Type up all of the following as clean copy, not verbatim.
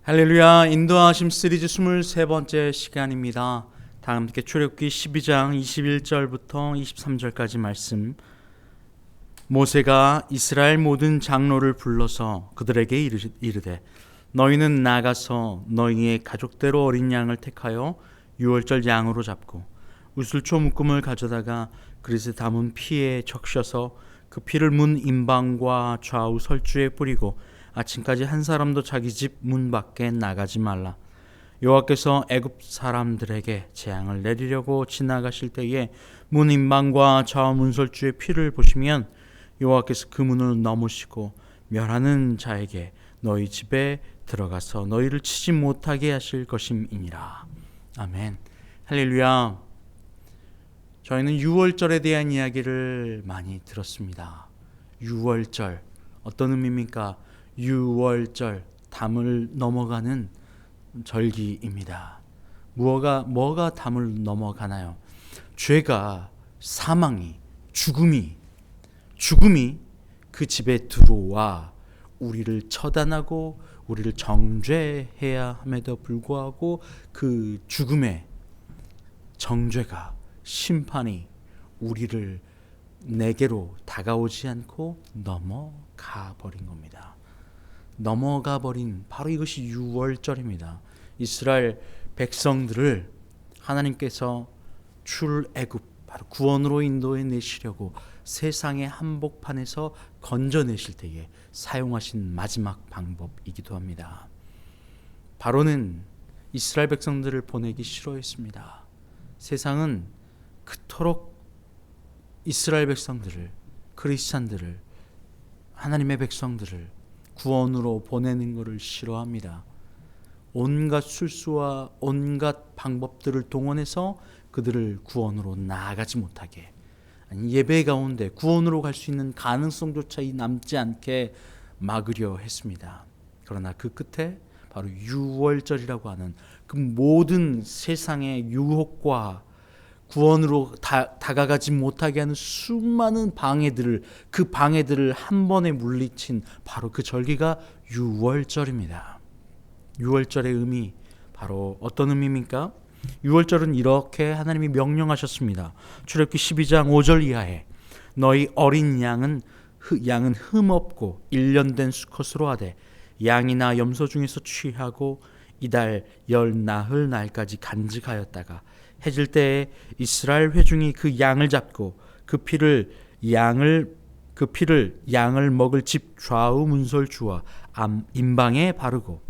할렐루야. 인도하심 시리즈 23번째 시간입니다. 다 함께 출애굽기 12장 21절부터 23절까지 말씀. 모세가 이스라엘 모든 장로를 불러서 그들에게 이르되 너희는 나가서 너희의 가족대로 어린 양을 택하여 유월절 양으로 잡고 우슬초 묶음을 가져다가 그릇에 담은 피에 적셔서 그 피를 문 임방과 좌우 설주에 뿌리고 아침까지 한 사람도 자기 집 문 밖에 나가지 말라. 여호와께서 애굽 사람들에게 재앙을 내리려고 지나가실 때에 문 임방과 좌우 문설주의 피를 보시면 여호와께서 그 문을 넘으시고 멸하는 자에게 너희 집에 들어가서 너희를 치지 못하게 하실 것임이니라. 아멘. 할렐루야. 저희는 유월절에 대한 이야기를 많이 들었습니다. 유월절 어떤 의미입니까? 유월절, 담을 넘어가는 절기입니다. 뭐가 담을 넘어가나요? 죄가, 사망이, 죽음이 그 집에 들어와 우리를 처단하고 우리를 정죄해야 함에도 불구하고 그 죽음의 정죄가, 심판이 우리를 내게로 다가오지 않고 넘어가 버린 겁니다. 넘어가 버린 바로 이것이 유월절입니다. 이스라엘 백성들을 하나님께서 출애굽, 바로 구원으로 인도해 내시려고 세상의 한복판에서 건져내실 때에 사용하신 마지막 방법이기도 합니다. 바로는 이스라엘 백성들을 보내기 싫어했습니다. 세상은 그토록 이스라엘 백성들을, 크리스찬들을, 하나님의 백성들을 구원으로 보내는 것을 싫어합니다. 온갖 술수와 온갖 방법들을 동원해서 그들을 구원으로 나아가지 못하게, 아니 예배 가운데 구원으로 갈 수 있는 가능성조차 남지 않게 막으려 했습니다. 그러나 그 끝에 바로 유월절이라고 하는 그 모든 세상의 유혹과 구원으로 다가가지 못하게 하는 수많은 그 방해들을 한 번에 물리친 바로 그 절기가 유월절입니다. 유월절의 의미, 바로 어떤 의미입니까? 유월절은 이렇게 하나님이 명령하셨습니다. 출애굽기 12장 5절 이하에 너희 어린 양은 흠없고 1년 된 수컷으로 하되 양이나 염소 중에서 취하고 이달 열 나흘 날까지 간직하였다가 해질 때에 이스라엘 회중이 그 양을 잡고 그 피를 양을 먹을 집 좌우 문설주와 임방에 바르고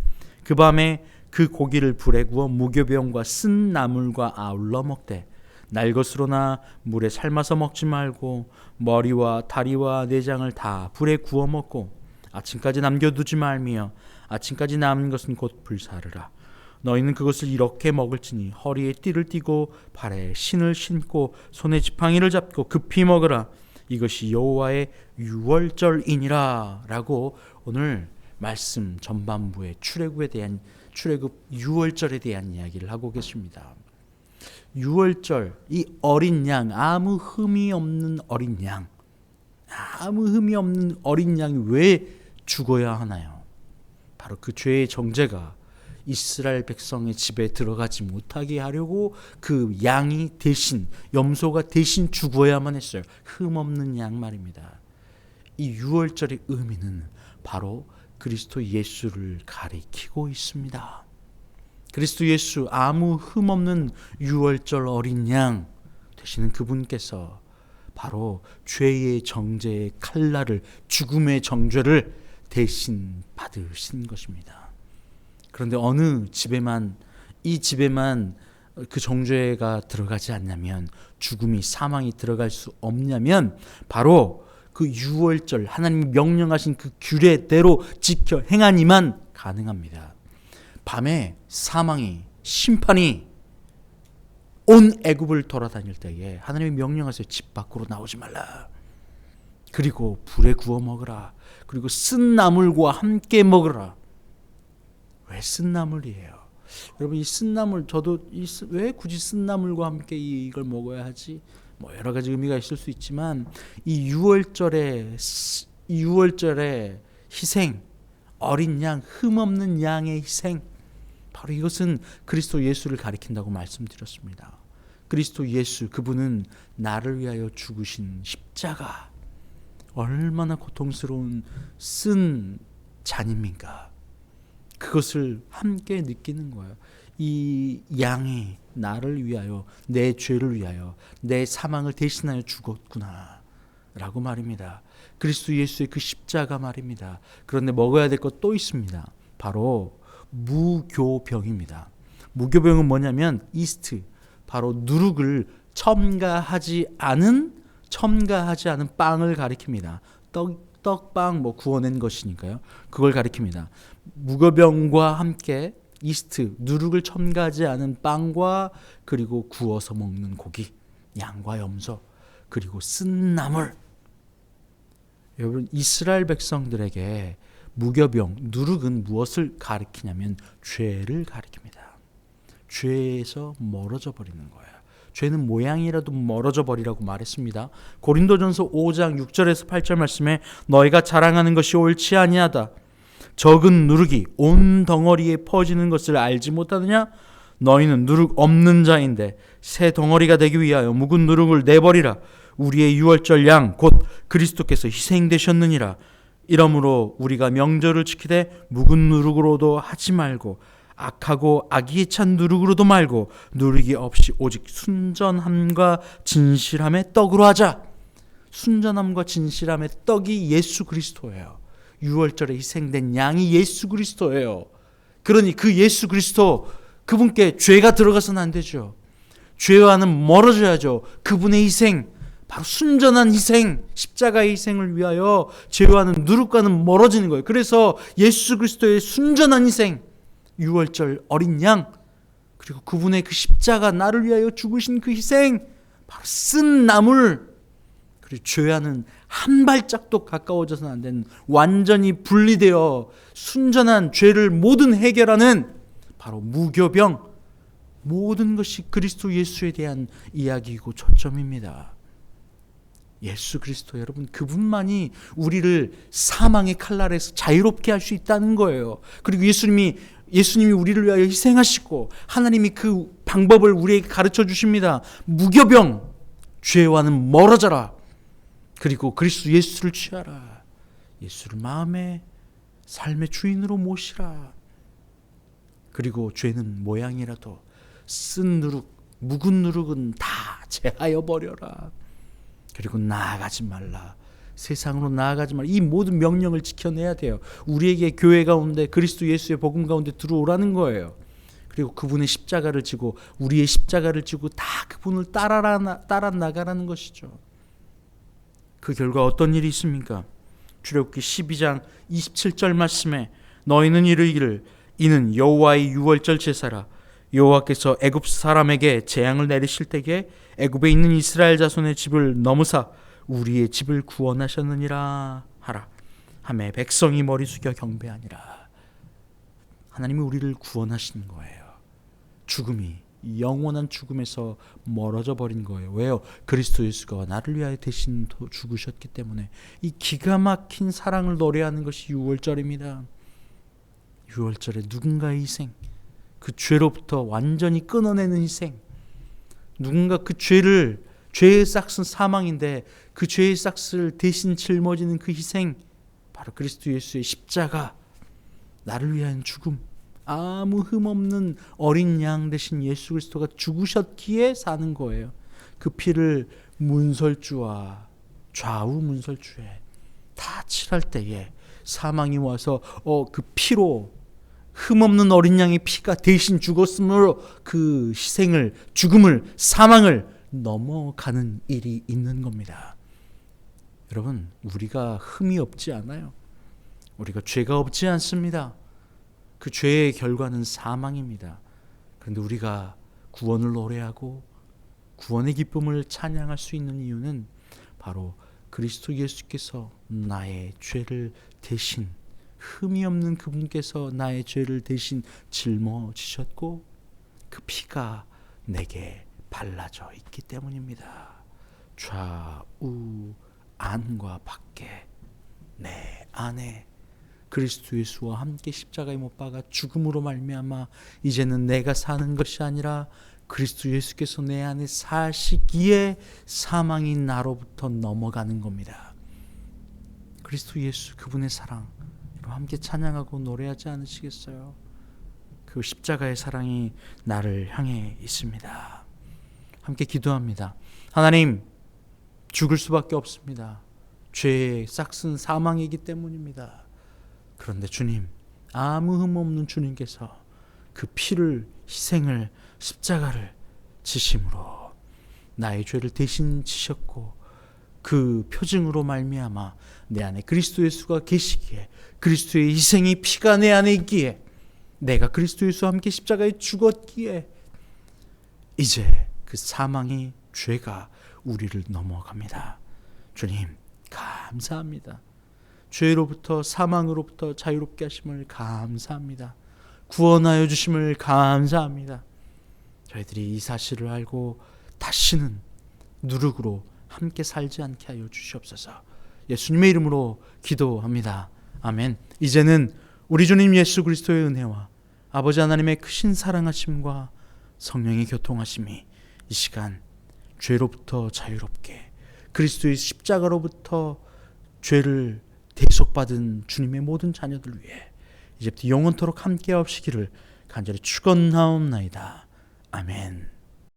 그 밤에 그 고기를 불에 구워 무교병과 쓴 나물과 아울러 먹되 날 것으로나 물에 삶아서 먹지 말고 머리와 다리와 내장을 다 불에 구워 먹고 아침까지 남겨두지 말며 아침까지 남은 것은 곧 불사르라. 너희는 그것을 이렇게 먹을지니 허리에 띠를 띠고 발에 신을 신고 손에 지팡이를 잡고 급히 먹으라. 이것이 여호와의 유월절이니라. 라고 오늘 말씀 전반부에 출애굽 유월절에 대한 이야기를 하고 계십니다. 유월절, 이 어린 양, 아무 흠이 없는 어린 양이 왜 죽어야 하나요? 바로 그 죄의 정죄가 이스라엘 백성의 집에 들어가지 못하게 하려고 그 양이 대신, 염소가 대신 죽어야만 했어요. 흠없는 양 말입니다. 이 유월절의 의미는 바로 그리스도 예수를 가리키고 있습니다. 그리스도 예수, 아무 흠없는 유월절 어린 양 되시는 그분께서 바로 죄의 정죄의 칼날을, 죽음의 정죄를 대신 받으신 것입니다. 그런데 이 집에만 그 정죄가 들어가지 않냐면, 죽음이, 사망이 들어갈 수 없냐면 바로 그 유월절, 하나님이 명령하신 그 규례대로 지켜 행하니만 가능합니다. 밤에 사망이, 심판이 온 애굽을 돌아다닐 때에 하나님이 명령하세요. 집 밖으로 나오지 말라. 그리고 불에 구워 먹으라. 그리고 쓴 나물과 함께 먹으라. 왜 쓴 나물이에요? 여러분, 이 쓴 나물, 저도 왜 굳이 쓴 나물과 함께 이걸 먹어야 하지? 뭐 여러 가지 의미가 있을 수 있지만 이 유월절의 희생, 어린 양, 흠없는 양의 희생, 바로 이것은 그리스도 예수를 가리킨다고 말씀드렸습니다. 그리스도 예수, 그분은 나를 위하여 죽으신 십자가, 얼마나 고통스러운 쓴 잔입니까? 그것을 함께 느끼는 거예요. 이 양이 나를 위하여, 내 죄를 위하여, 내 사망을 대신하여 죽었구나 라고 말입니다. 그리스도 예수의 그 십자가 말입니다. 그런데 먹어야 될 것 또 있습니다. 바로 무교병입니다. 무교병은 뭐냐면 이스트, 바로 누룩을 첨가하지 않은 빵을 가리킵니다. 떡빵 구워낸 것이니까요. 그걸 가리킵니다. 무교병과 함께 이스트, 누룩을 첨가하지 않은 빵과 그리고 구워서 먹는 고기, 양과 염소, 그리고 쓴 나물. 여러분, 이스라엘 백성들에게 무교병, 누룩은 무엇을 가리키냐면 죄를 가리킵니다. 죄에서 멀어져 버리는 거예요. 죄는 모양이라도 멀어져 버리라고 말했습니다. 고린도전서 5장 6절에서 8절 말씀에 너희가 자랑하는 것이 옳지 아니하다. 적은 누룩이 온 덩어리에 퍼지는 것을 알지 못하느냐? 너희는 누룩 없는 자인데 새 덩어리가 되기 위하여 묵은 누룩을 내버리라. 우리의 유월절 양 곧 그리스도께서 희생되셨느니라. 이러므로 우리가 명절을 지키되 묵은 누룩으로도 하지 말고 악하고 악의에 찬 누룩으로도 말고 누룩이 없이 오직 순전함과 진실함의 떡으로 하자. 순전함과 진실함의 떡이 예수 그리스도예요. 유월절에 희생된 양이 예수 그리스도예요. 그러니 그 예수 그리스도, 그분께 죄가 들어가서는 안 되죠. 죄와는 멀어져야죠. 그분의 희생, 바로 순전한 희생, 십자가의 희생을 위하여 죄와는 누룩과는 멀어지는 거예요. 그래서 예수 그리스도의 순전한 희생, 유월절 어린 양, 그리고 그분의 그 십자가, 나를 위하여 죽으신 그 희생, 바로 쓴 나물, 그리고 죄와는 한 발짝도 가까워져서는 안 되는, 완전히 분리되어 순전한 죄를 모든 해결하는 바로 무교병, 모든 것이 그리스도 예수에 대한 이야기이고 초점입니다. 예수 그리스도, 여러분, 그분만이 우리를 사망의 칼날에서 자유롭게 할 수 있다는 거예요. 그리고 예수님이 우리를 위하여 희생하시고 하나님이 그 방법을 우리에게 가르쳐 주십니다. 무교병, 죄와는 멀어져라. 그리고 그리스도 예수를 취하라. 예수를 마음의 삶의 주인으로 모시라. 그리고 죄는 모양이라도 쓴 누룩, 묵은 누룩은 다 제하여 버려라. 그리고 나아가지 말라. 세상으로 나아가지 말라. 이 모든 명령을 지켜내야 돼요. 우리에게 교회 가운데 그리스도 예수의 복음 가운데 들어오라는 거예요. 그리고 그분의 십자가를 지고, 우리의 십자가를 지고 다 그분을 따라 나가라는 것이죠. 그 결과 어떤 일이 있습니까? 출애굽기 12장 27절 말씀에 너희는 이르기를 이는 여호와의 유월절 제사라. 여호와께서 애굽 사람에게 재앙을 내리실 때에 애굽에 있는 이스라엘 자손의 집을 넘으사 우리의 집을 구원하셨느니라 하라. 하매 백성이 머리 숙여 경배하니라. 하나님이 우리를 구원하신 거예요. 죽음이, 영원한 죽음에서 멀어져 버린 거예요. 왜요? 그리스도 예수가 나를 위하여 대신 죽으셨기 때문에. 이 기가 막힌 사랑을 노래하는 것이 유월절입니다. 유월절에 누군가의 희생, 그 죄로부터 완전히 끊어내는 희생, 누군가 그 죄의 싹은 사망인데 그 죄의 싹을 대신 짊어지는 그 희생, 바로 그리스도 예수의 십자가, 나를 위한 죽음, 아무 흠없는 어린 양 대신 예수 그리스도가 죽으셨기에 사는 거예요. 그 피를 문설주와 좌우 문설주에 다 칠할 때에 사망이 와서 그 피로, 흠없는 어린 양의 피가 대신 죽었으므로 그 희생을, 죽음을, 사망을 넘어가는 일이 있는 겁니다. 여러분, 우리가 흠이 없지 않아요. 우리가 죄가 없지 않습니다. 그 죄의 결과는 사망입니다. 그런데 우리가 구원을 노래하고 구원의 기쁨을 찬양할 수 있는 이유는 바로 그리스도 예수께서 나의 죄를 대신, 흠이 없는 그분께서 나의 죄를 대신 짊어지셨고 그 피가 내게 발라져 있기 때문입니다. 좌우 안과 밖에 내 안에 그리스도 예수와 함께 십자가에 못 박아 죽음으로 말미암아 이제는 내가 사는 것이 아니라 그리스도 예수께서 내 안에 사시기에 사망이 나로부터 넘어가는 겁니다. 그리스도 예수 그분의 사랑 함께 찬양하고 노래하지 않으시겠어요? 그 십자가의 사랑이 나를 향해 있습니다. 함께 기도합니다. 하나님, 죽을 수밖에 없습니다. 죄의 싹슨 사망이기 때문입니다. 그런데 주님, 아무 흠 없는 주님께서 그 피를, 희생을, 십자가를 지심으로 나의 죄를 대신 지셨고 그 표징으로 말미암아 내 안에 그리스도 예수가 계시기에, 그리스도의 희생이 피가 내 안에 있기에, 내가 그리스도 예수와 함께 십자가에 죽었기에 이제 그 사망의 죄가 우리를 넘어갑니다. 주님 감사합니다. 죄로부터 사망으로부터 자유롭게 하심을 감사합니다. 구원하여 주심을 감사합니다. 저희들이 이 사실을 알고 다시는 누룩으로 함께 살지 않게 하여 주시옵소서. 예수님의 이름으로 기도합니다. 아멘. 이제는 우리 주님 예수 그리스도의 은혜와 아버지 하나님의 크신 사랑하심과 성령의 교통하심이 이 시간 죄로부터 자유롭게 그리스도의 십자가로부터 죄를 대속받은 주님의 모든 자녀들 위해 이제부터 영원토록 함께 하시기를 간절히 축원하옵나이다. 아멘.